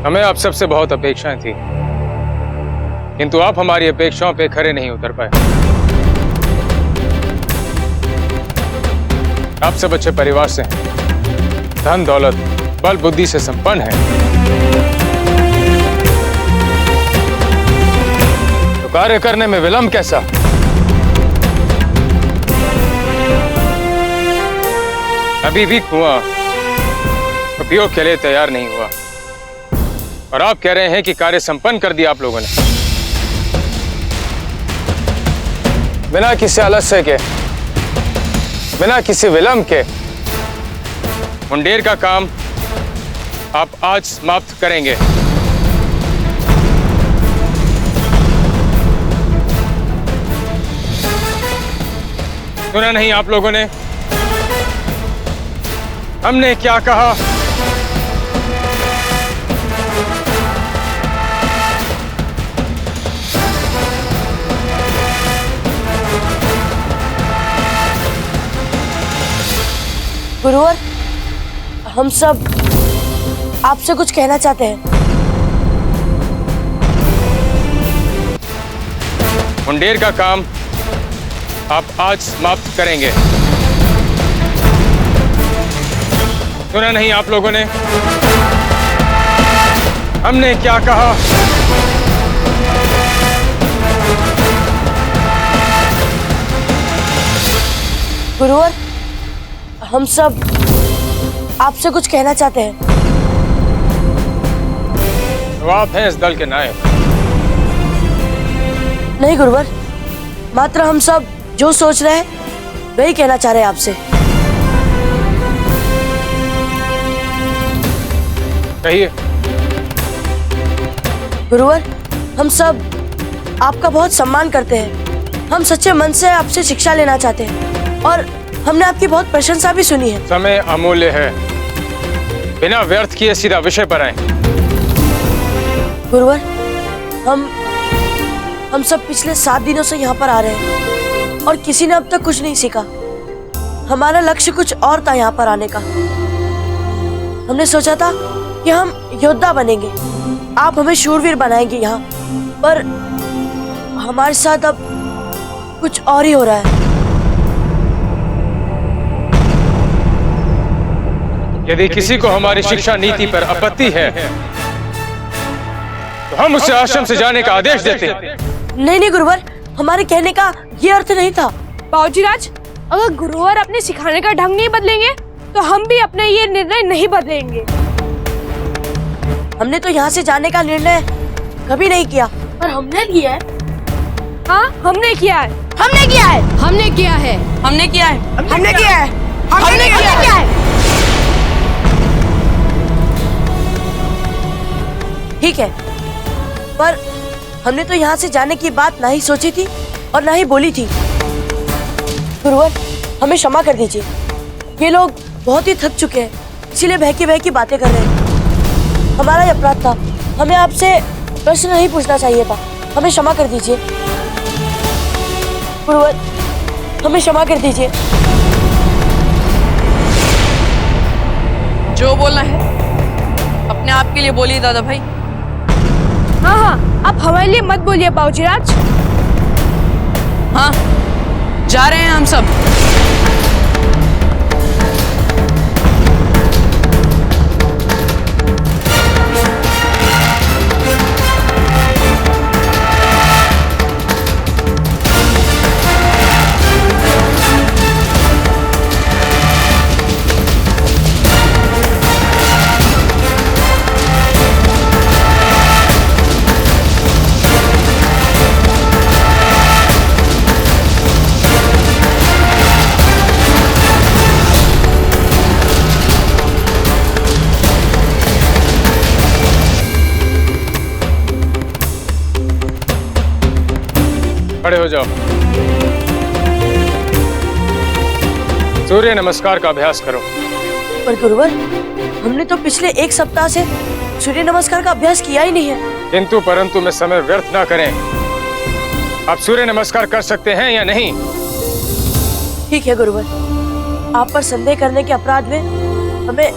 हमें आप सबसे बहुत अपेक्षाएं थी, किंतु आप हमारी अपेक्षाओं पे खरे नहीं उतर पाए। आप सब अच्छे परिवार से हैं, धन दौलत बल बुद्धि से संपन्न हैं, तो कार्य करने में विलंब कैसा? अभी भी कुआं उपयोग के लिए तैयार नहीं हुआ और आप कह रहे हैं कि कार्य संपन्न कर दिया आप लोगों ने। बिना किसी आलस्य के, बिना किसी विलंब के मुंडेर का काम आप आज समाप्त करेंगे। सुना नहीं आप लोगों ने हमने क्या कहा? गुरुवर, हम सब आपसे कुछ कहना चाहते हैं। मुंडेर का काम आप आज समाप्त करेंगे। सुना नहीं आप लोगों ने हमने क्या कहा? गुरुवर, हम सब आपसे कुछ कहना चाहते हैं। तो आप हैं इस दल के नायक? नहीं गुरुवर, मात्र हम सब जो सोच रहे हैं वही कहना चाह रहे हैं आपसे। कहिए। गुरुवर, हम सब आपका बहुत सम्मान करते हैं। हम सच्चे मन से आपसे शिक्षा लेना चाहते हैं और हमने आपकी बहुत प्रशंसा भी सुनी है। समय अमूल्य है, बिना व्यर्थ किए सीधा विषय पर आए। गुरुवर, हम सब पिछले 7 दिनों से यहाँ पर आ रहे हैं और किसी ने अब तक कुछ नहीं सीखा। हमारा लक्ष्य कुछ और था यहाँ पर आने का। हमने सोचा था कि हम योद्धा बनेंगे, आप हमें शूरवीर बनाएंगे यहाँ, पर हमारे साथ अब कुछ और ही हो रहा है। यदि किसी को हमारी शिक्षा नीति पर आपत्ति है तो हम उसे आश्रम से जाने का आदेश देते हैं। नहीं गुरुवर, हमारे कहने का ये अर्थ नहीं था। बाबूजी राज, अगर गुरुवर अपने सिखाने का ढंग नहीं बदलेंगे तो हम भी अपना ये निर्णय नहीं बदलेंगे। हमने तो यहाँ से जाने का निर्णय कभी नहीं किया, पर हमने किया है। हाँ, हमने किया है। हमने किया है। हमने किया है। हमने किया है। हमने किया है। हमने किया है। ठीक है, पर हमने तो यहाँ से जाने की बात ना ही सोची थी और ना ही बोली थी। गुरुवर, हमें क्षमा कर दीजिए। ये लोग बहुत ही थक चुके हैं, इसीलिए बहकी बातें कर रहे हैं। हमारा ये अपराध था, हमें आपसे प्रश्न नहीं पूछना चाहिए था। हमें क्षमा कर दीजिए गुरुवर, हमें क्षमा कर दीजिए। जो बोलना है अपने आप के लिए बोलिए दादा भाई। हाँ, आप हमारे लिए मत बोलिए बाबूजी राज। हाँ, जा रहे हैं हम सब। खड़े हो जाओ। सूर्य नमस्कार का अभ्यास करो। पर गुरुवर, हमने तो पिछले 1 सप्ताह से सूर्य नमस्कार का अभ्यास किया ही नहीं है। किंतु परंतु में समय व्यर्थ ना करें। आप सूर्य नमस्कार कर सकते हैं या नहीं? ठीक है गुरुवर, आप पर संदेह करने के अपराध में हमें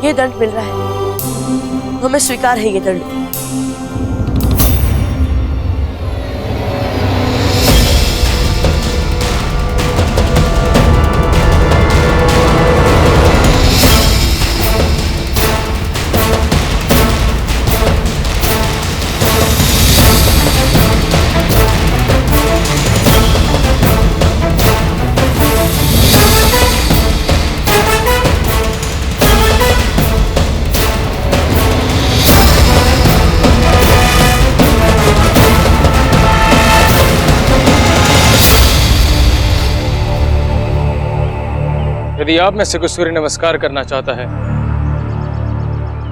ये दंड मिल रहा है। हमें स्वीकार है ये दंड। यदि आप में से कोई सूर्य नमस्कार करना चाहता है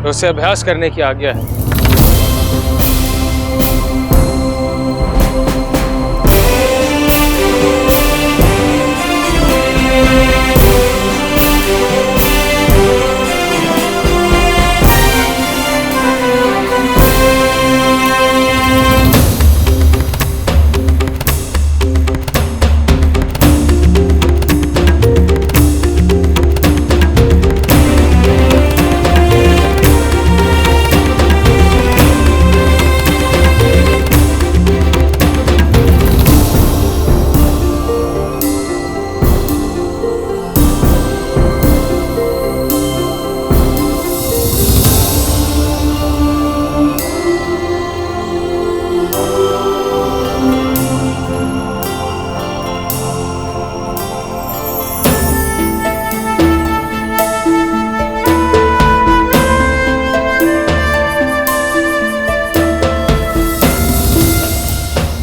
तो उसे अभ्यास करने की आज्ञा है।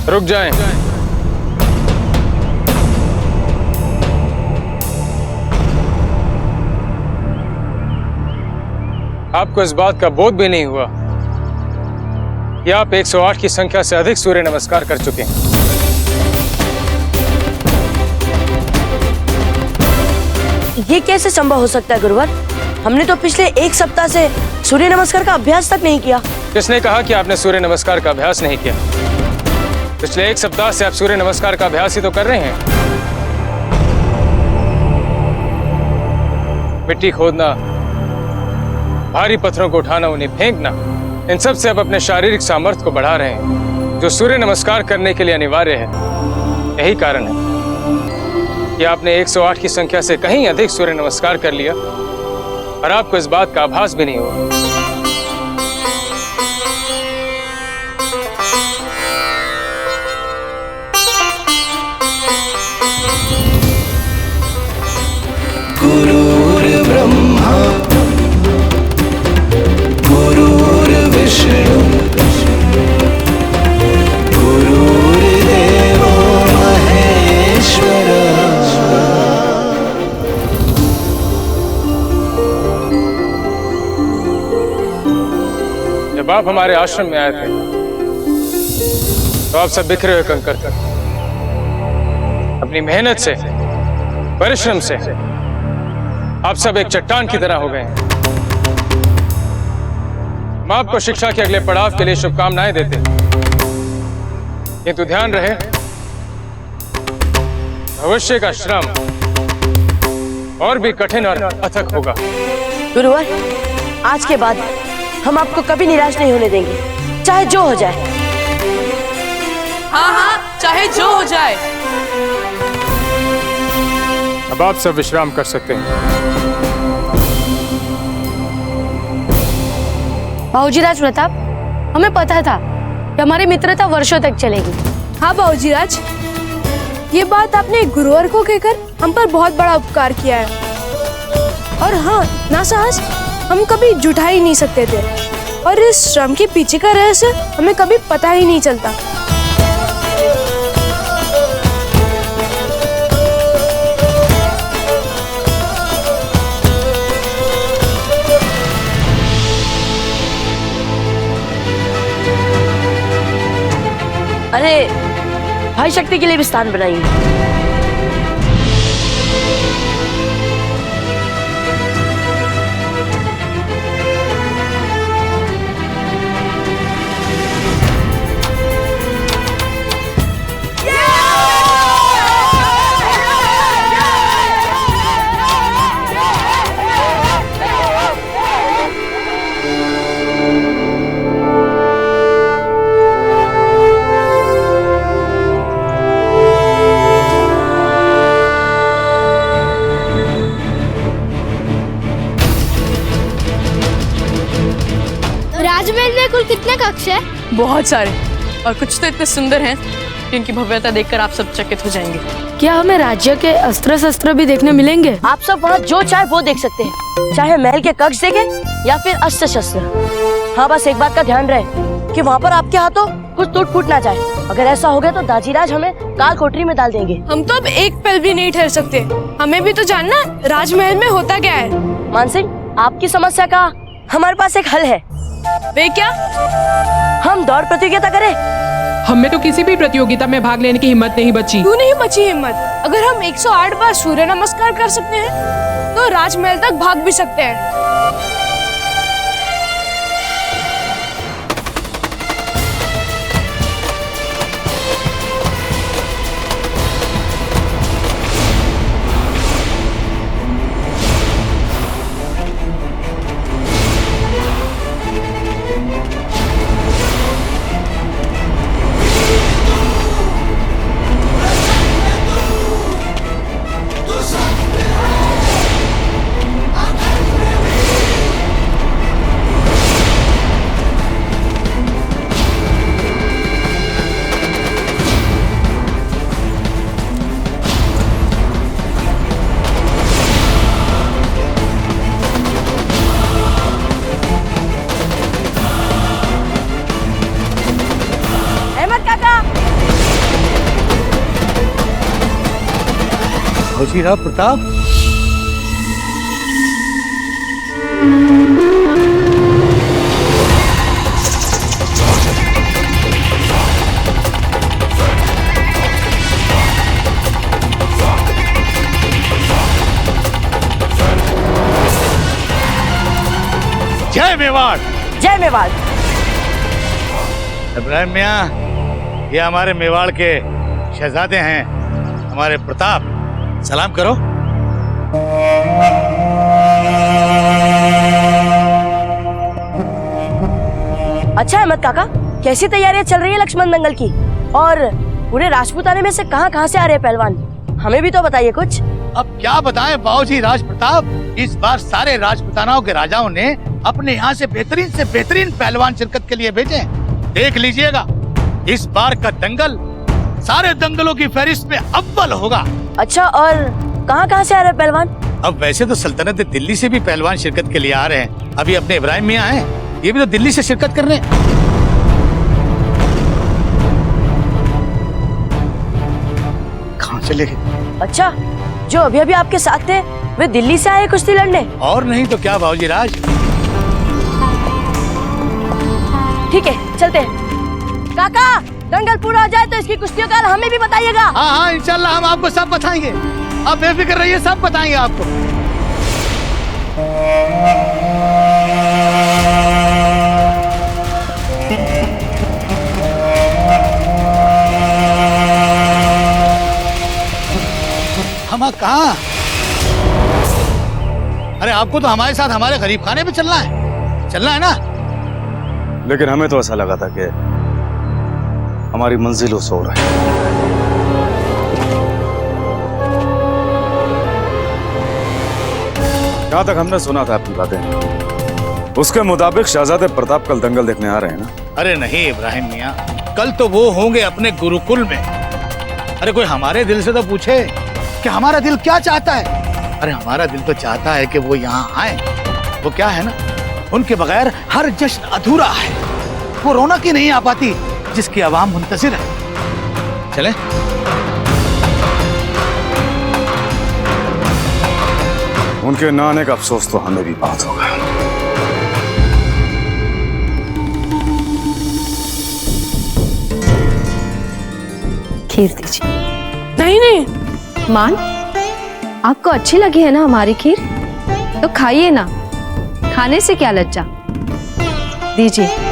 रुक जाएं। आपको इस बात का बोध भी नहीं हुआ कि आप 108 की संख्या से अधिक सूर्य नमस्कार कर चुके हैं। ये कैसे संभव हो सकता है गुरुवर? हमने तो पिछले एक सप्ताह से सूर्य नमस्कार का अभ्यास तक नहीं किया। किसने कहा कि आपने सूर्य नमस्कार का अभ्यास नहीं किया? पिछले एक सप्ताह से आप सूर्य नमस्कार का अभ्यास ही तो कर रहे हैं। मिट्टी खोदना, भारी पत्थरों को उठाना, उन्हें फेंकना, इन सब से आप अपने शारीरिक सामर्थ्य को बढ़ा रहे हैं, जो सूर्य नमस्कार करने के लिए अनिवार्य है। यही कारण है कि आपने 108 की संख्या से कहीं अधिक सूर्य नमस्कार कर लिया और आपको इस बात का आभास भी नहीं हुआ। गुरुर्ब्रह्मा गुरुर्विष्णु गुरुर्देवो महेश्वरा। जब आप हमारे आश्रम में आए थे तो आप सब बिखरे हुए कंकर थे। अपनी मेहनत से, परिश्रम से आप सब एक चट्टान की तरह हो गए। हम आपको शिक्षा के अगले पड़ाव के लिए शुभकामनाएं देते हैं, किंतु ध्यान रहे भविष्य का श्रम और भी कठिन और अथक होगा। गुरुवर, आज के बाद हम आपको कभी निराश नहीं होने देंगे, चाहे जो हो जाए। हाँ हाँ, चाहे जो हो जाए। अब आप सब विश्राम कर सकते हैं। बाबूजी राज प्रताप, हमें पता था कि हमारी मित्रता वर्षों तक चलेगी। हाँ बाबूजी राज, ये बात आपने गुरुवर को कहकर हम पर बहुत बड़ा उपकार किया है। और हाँ, ना साहस हम कभी जुटा ही नहीं सकते थे, और इस श्रम के पीछे का रहस्य हमें कभी पता ही नहीं चलता। अरे भाई शक्ति के लिए भी स्थान बनाइए। राजमहल में कुल कितने कक्ष है? बहुत सारे, और कुछ तो इतने सुंदर हैं कि इनकी भव्यता देखकर आप सब चकित हो जाएंगे। क्या हमें राज्य के अस्त्र शस्त्र भी देखने मिलेंगे? आप सब वहाँ जो चाहे वो देख सकते हैं, चाहे महल के कक्ष देखें या फिर अस्त्र शस्त्र। हाँ, बस एक बात का ध्यान रहे कि वहाँ पर आपके हाथों कुछ टूट फूट ना जाए। अगर ऐसा हो गया तो दाजीराज हमें काल कोठरी में डाल देंगे। हम तो अब एक पल भी नहीं ठहर सकते। हमें भी तो जानना राजमहल में होता क्या है। मानसिंह, आपकी समस्या का हमारे पास एक हल है। वे क्या? हम दौड़ प्रतियोगिता करें। हमें तो किसी भी प्रतियोगिता में भाग लेने की हिम्मत नहीं बची। क्यों नहीं बची हिम्मत? अगर हम 108 बार सूर्य नमस्कार कर सकते हैं तो राजमहल तक भाग भी सकते हैं। राव प्रताप, जय मेवाड़। जय मेवाड़। इब्राहिम मियाँ, ये हमारे मेवाड़ के शहजादे हैं, हमारे प्रताप। सलाम करो। अच्छा अहमद काका, कैसी तैयारियां चल रही है लक्ष्मण दंगल की? और पूरे राजपूताने में से कहां से आ रहे हैं पहलवान? हमें भी तो बताइए कुछ। अब क्या बताएं बाबूजी राज प्रताप, इस बार सारे राजपूतानाओं के राजाओं ने अपने यहाँ से बेहतरीन पहलवान शिरकत के लिए भेजे। देख लीजिएगा, इस बार का दंगल सारे दंगलों की फहरिस्त में अव्वल होगा। अच्छा, और कहां से आ रहे पहलवान? अब वैसे तो सल्तनत दिल्ली से भी पहलवान शिरकत के लिए आ रहे हैं। अभी अपने इब्राहिम मियाँ हैं, ये भी तो दिल्ली से शिरकत कर रहे हैं। कहाँ चले गए? अच्छा, जो अभी अभी आपके साथ थे वे दिल्ली से आए कुश्ती लड़ने? और नहीं तो क्या बाबूजी राज। ठीक है, चलते हैं। काका, दंगल पूरा हो जाए तो इसकी कुश्तियों का हमें भी बताइएगा। हाँ, इंशाल्लाह हम आपको सब बताएंगे। आप बेफिक्र रहिए, सब बताएंगे आपको। हम कहाँ? अरे आपको तो हमारे साथ हमारे गरीब खाने पे चलना है ना? लेकिन हमें तो ऐसा लगा था कि हमारी मंजिल उस ओर है। जहां तक हमने सुना था आपकी बातें, उसके मुताबिक शहजादे प्रताप कल दंगल देखने आ रहे हैं ना? अरे नहीं इब्राहिम मियाँ, कल तो वो होंगे अपने गुरुकुल में। अरे कोई हमारे दिल से तो पूछे कि हमारा दिल क्या चाहता है। अरे हमारा दिल तो चाहता है कि वो यहाँ आए। वो क्या है ना, उनके बगैर हर जश्न अधूरा है। वो रौनक ही नहीं आ पाती जिसकी आवाम मुंतजिर है। चले? उनके न आने का अफसोस तो हमें भी बहुत होगा। खीर दीजिए। नहीं। मान, आपको अच्छी लगी है ना हमारी खीर? तो खाइए ना, खाने से क्या लज्जा। दीजिए।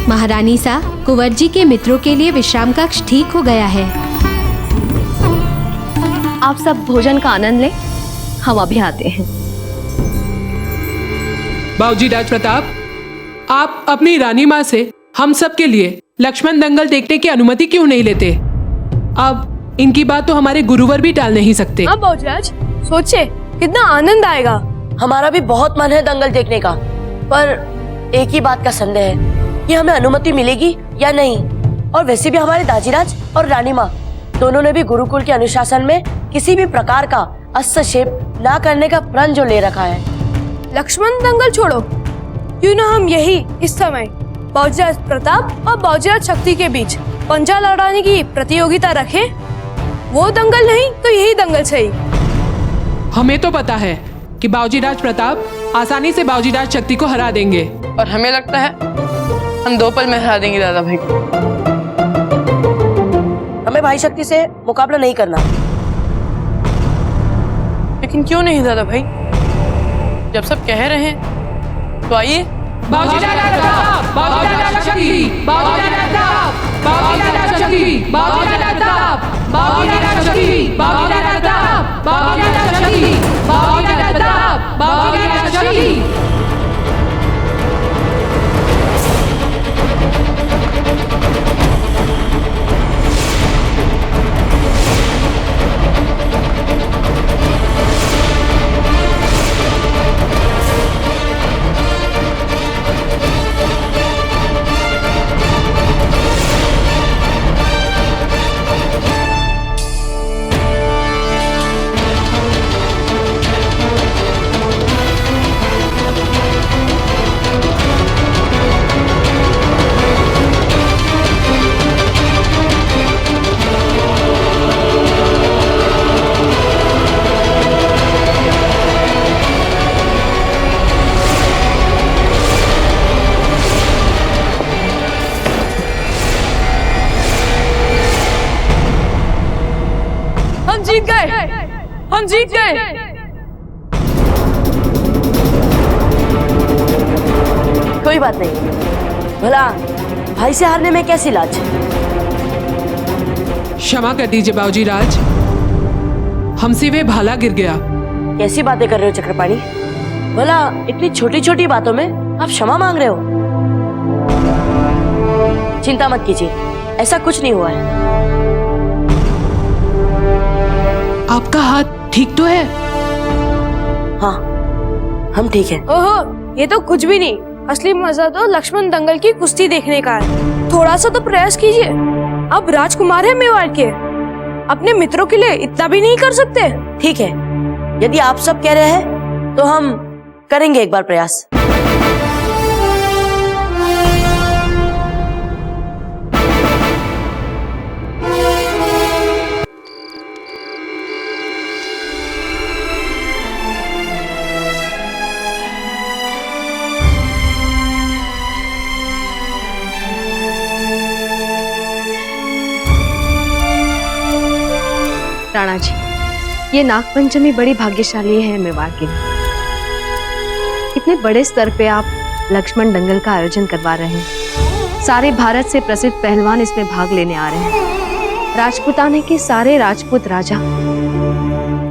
महारानी सा, कुंवर जी के मित्रों के लिए विश्राम कक्ष ठीक हो गया है। आप सब भोजन का आनंद लें, हम अभी आते हैं। बाबूजी राज प्रताप, आप अपनी रानी माँ से हम सब के लिए लक्ष्मण दंगल देखने की अनुमति क्यों नहीं लेते? अब इनकी बात तो हमारे गुरुवर भी टाल नहीं सकते। हाँ बाबूजी, सोचे कितना आनंद आएगा। हमारा भी बहुत मन है दंगल देखने का, पर एक ही बात का संदेह है कि हमें अनुमति मिलेगी या नहीं। और वैसे भी हमारे दाजीराज और रानी माँ दोनों ने भी गुरुकुल के अनुशासन में किसी भी प्रकार का हस्तक्षेप ना करने का प्रण जो ले रखा है। लक्ष्मण दंगल छोड़ो, क्यों ना हम यही इस समय बाबूजी प्रताप और बाबूजी शक्ति के बीच पंजा लड़ाने की प्रतियोगिता रखें। वो दंगल नहीं तो यही दंगल सही। हमें तो पता है कि बाबूजीराज प्रताप आसानी से बाबूजीराज शक्ति को हरा देंगे, और हमें लगता है हम 2 पल में हरा देंगे दादा भाई को। हमें भाई शक्ति से मुकाबला नहीं करना। लेकिन क्यों नहीं दादा भाई, जब सब कह रहे हैं तो आइए। बाबूजीराज प्रताप, बाबूजीराज शक्ति, बाबूजीराज प्रताप, बाबूजीराज शक्ति, बाबूजीराज प्रताप, बाबूजीराज शक्ति, बाबूजीराज प्रताप, बाबूजीराज शक्ति, बाबूजीराज प्रताप, बाबूजीराज शक्ति। हम जीत गए। कोई बात नहीं, भला भाई से हारने में कैसी लाज। क्षमा कर दीजिए बाबूजीराज, हमसे वे भाला गिर गया। कैसी बातें कर रहे हो चक्रपाणी? भला इतनी छोटी छोटी बातों में आप क्षमा मांग रहे हो? चिंता मत कीजिए, ऐसा कुछ नहीं हुआ है। आपका हाथ ठीक तो है? हाँ, हम ठीक हैं। ओहो, ये तो कुछ भी नहीं। असली मजा तो लक्ष्मण दंगल की कुश्ती देखने का है। थोड़ा सा तो प्रयास कीजिए। अब राजकुमार है मेवाड़ के, अपने मित्रों के लिए इतना भी नहीं कर सकते? ठीक है, यदि आप सब कह रहे हैं तो हम करेंगे एक बार प्रयास। राणा जी, ये नागपंचमी बड़ी भाग्यशाली है मेवाड़ के लिए। इतने बड़े स्तर पे आप लक्ष्मण दंगल का आयोजन करवा रहे हैं। सारे भारत से प्रसिद्ध पहलवान इसमें भाग लेने आ रहे हैं। राजपूताने के सारे राजपूत राजा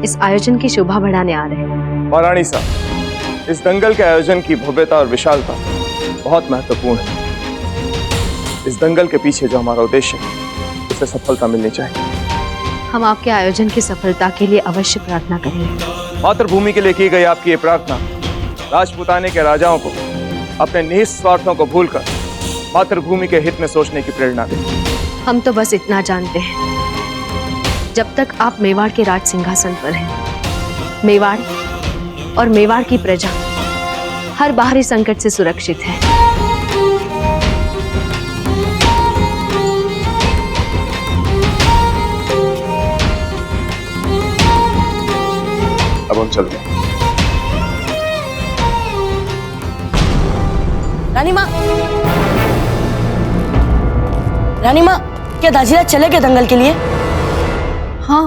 इस आयोजन की शोभा बढ़ाने आ रहे हैं। महारानी साहब, इस दंगल के आयोजन की भव्यता और विशालता बहुत महत्वपूर्ण है। इस दंगल के पीछे जो हमारा उद्देश्य है, उसे सफलता मिलनी चाहिए। हम आपके आयोजन की सफलता के लिए अवश्य प्रार्थना करेंगे। मातृभूमि के लिए की गई आपकी ये प्रार्थना राजपूताने के राजाओं को अपने निहित स्वार्थों को भूलकर मातृभूमि के हित में सोचने की प्रेरणा दे। हम तो बस इतना जानते हैं, जब तक आप मेवाड़ के राज सिंहासन पर हैं, मेवाड़ और मेवाड़ की प्रजा हर बाहरी संकट से सुरक्षित है। अब हम चलते हैं। रानी माँ, रानी माँ, क्या दाजीराज चले गए दंगल के लिए? हाँ,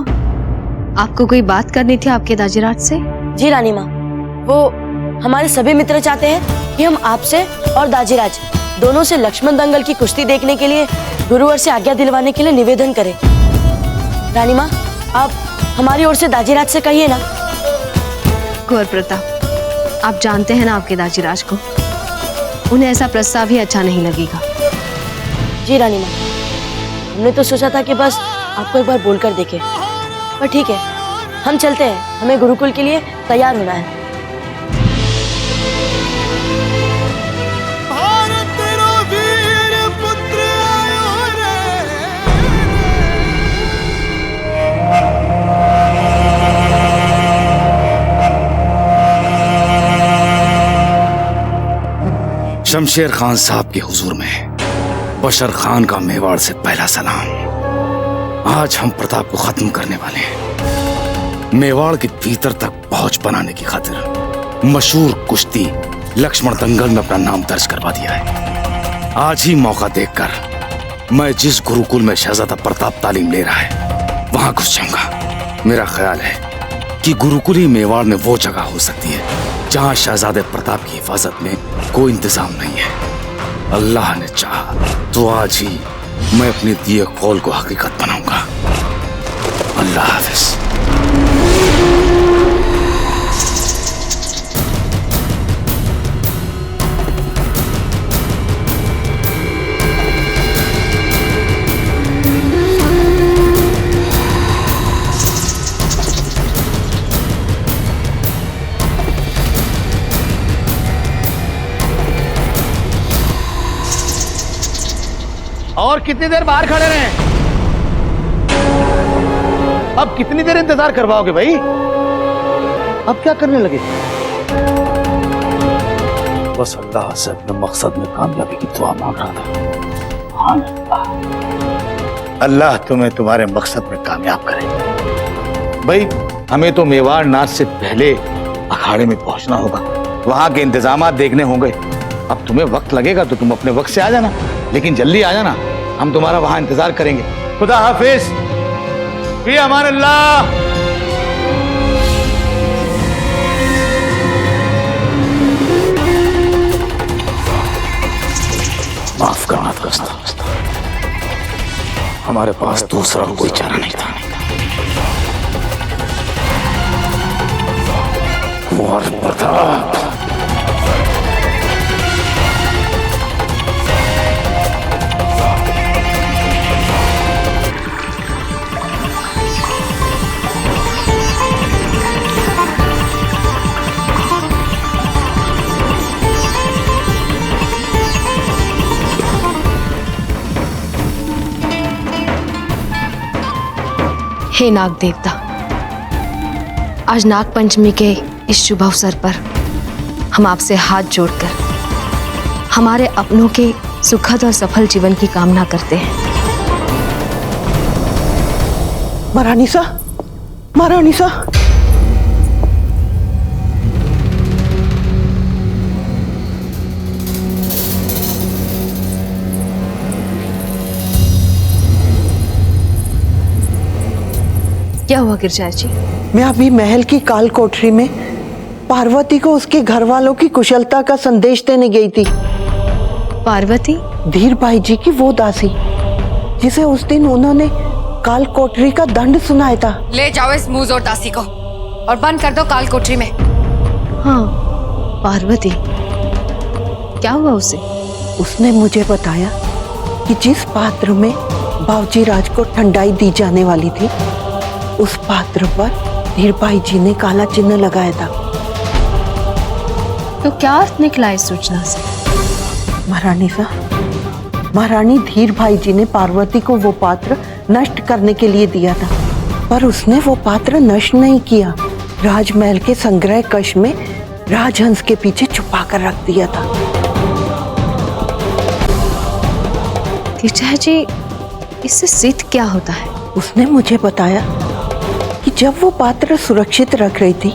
आपको कोई बात करनी थी आपके दाजीराज से? जी रानी माँ, वो हमारे सभी मित्र चाहते हैं कि हम आपसे और दाजीराज दोनों से लक्ष्मण दंगल की कुश्ती देखने के लिए गुरुवर से आज्ञा दिलवाने के लिए निवेदन करें। रानी माँ, आप हमारी ओर से दाजीराज से कहिए ना। कुंवर प्रताप, आप जानते हैं ना आपके दाजीराज को, उन्हें ऐसा प्रस्ताव ही अच्छा नहीं लगेगा। जी रानी माँ, हमने तो सोचा था कि बस आपको एक बार बोलकर देखें, पर ठीक है, हम चलते हैं, हमें गुरुकुल के लिए तैयार होना है। शमशेर खान साहब के हुजूर में बशर खान का मेवाड़ से पहला सलाम। आज हम प्रताप को खत्म करने वाले हैं। मेवाड़ के भीतर तक पहुंच बनाने की खातिर मशहूर कुश्ती लक्ष्मण दंगल में अपना नाम दर्ज करवा दिया है। आज ही मौका देखकर मैं जिस गुरुकुल में शहजादा प्रताप तालीम ले रहा है वहां घुस जाऊंगा। मेरा ख्याल है कि गुरुकुल ही मेवाड़ में वो जगह हो सकती है जहां शहजादे प्रताप की हिफाजत में कोई इंतजाम नहीं है। अल्लाह ने चाहा तो आज ही मैं अपने दिए कौल को हकीकत बनाऊंगा। अल्लाह हाफिज। और कितनी देर बाहर खड़े रहे? अब कितनी देर इंतजार करवाओगे भाई? अब क्या करने लगे? बस अल्लाह से अपने मकसद में कामयाबी की दुआ मांग रहा था। हाँ, अल्लाह तुम्हें तुम्हारे मकसद में कामयाब करे। भाई हमें तो मेवाड़ नाच से पहले अखाड़े में पहुंचना होगा, वहां के इंतजामात देखने होंगे। अब तुम्हें वक्त लगेगा तो तुम अपने वक्त से आ जाना, लेकिन जल्दी आ जाना, हम तुम्हारा वहां इंतजार करेंगे। खुदा हाफिज। फी अमान अल्लाह। माफ करना दोस्त, हमारे पास दूसरा कोई चारा नहीं था। कुंवर प्रताप, हे नाग देवता, आज नाग पंचमी के इस शुभ अवसर पर हम आपसे हाथ जोड़कर हमारे अपनों के सुखद और सफल जीवन की कामना करते हैं। महारानी सा, महारानी सा, क्या हुआ गिरजा जी? मैं अभी महल की काल कोठरी में पार्वती को उसके घर वालों की कुशलता का संदेश देने गई थी। पार्वती? धीर भाई जी की वो दासी जिसे उस दिन उन्होंने काल कोठरी का दंड सुनाया था। ले जाओ इस मुंहजोर दासी को और बंद कर दो काल कोठरी में। हाँ, पार्वती, क्या हुआ उसे? उसने मुझे बताया कि जिस पात्र में बावजी राज को ठंडाई दी जाने वाली थी, उस पात्र पर धीर भाई जी ने काला चिन्ह लगाया था। तो क्या अर्थ निकला इस सूचना से? महारानी धीर भाई जी ने पार्वती को वो पात्र नष्ट करने के लिए दिया था, पर उसने वो पात्र नष्ट नहीं किया। राजमहल के संग्रह कक्ष में राजहंस के पीछे छुपा कर रख दिया था। गिरजा जी, इससे सिद्ध क्या होता है? उसने मुझे बताया कि जब वो पात्र सुरक्षित रख रही थी,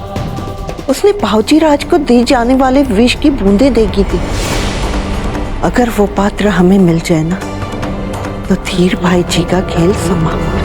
उसने बावजी राज को दी जाने वाले विष की बूंदें देखी थी। अगर वो पात्र हमें मिल जाए ना, तो धीर भाई जी का खेल समाप्त।